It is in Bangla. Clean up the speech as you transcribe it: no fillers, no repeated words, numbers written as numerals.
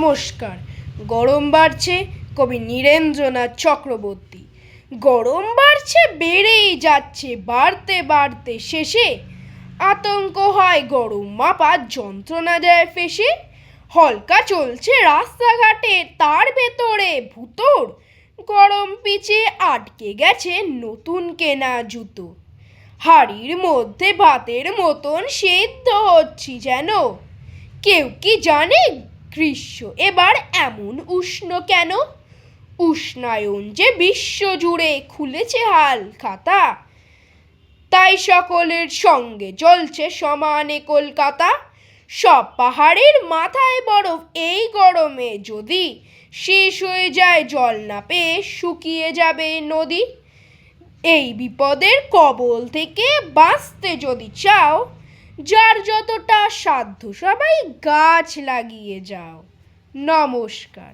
নমস্কার। গরম বাড়ছে, কবি নীরেন্দ্রনাথ চক্রবর্তী। গরম বাড়ছে, বেড়েই যাচ্ছে, বাড়তে বাড়তে শেষে আতঙ্ক হয়, গরম মাপা যন্ত্রণা দেয় ফেঁসে। হলকা চলছে রাস্তাঘাটে, তার ভেতরে ভুতোর গরম পিছে আটকে গেছে নতুন কেনা জুতো। হাড়ির মধ্যে ভাতের মতন সেদ্ধ হচ্ছি যেন। কেউ কি জানে গ্রীষ্ম এবার এমন উষ্ণ কেন? উষ্ণায়ন যে বিশ্ব জুড়ে খুলেছে হাল খাতা, তাই সকলের সঙ্গে জ্বলছে সমানে কলকাতা। সব পাহাড়ের মাথায় বরফ এই গরমে যদি শেষ হয়ে যায়, জল না পেয়ে শুকিয়ে যাবে নদী। এই বিপদের কবল থেকে বাঁচতে যদি চাও, যার যতটা সাধ্য সবাই গাছ লাগিয়ে যাও। নমস্কার।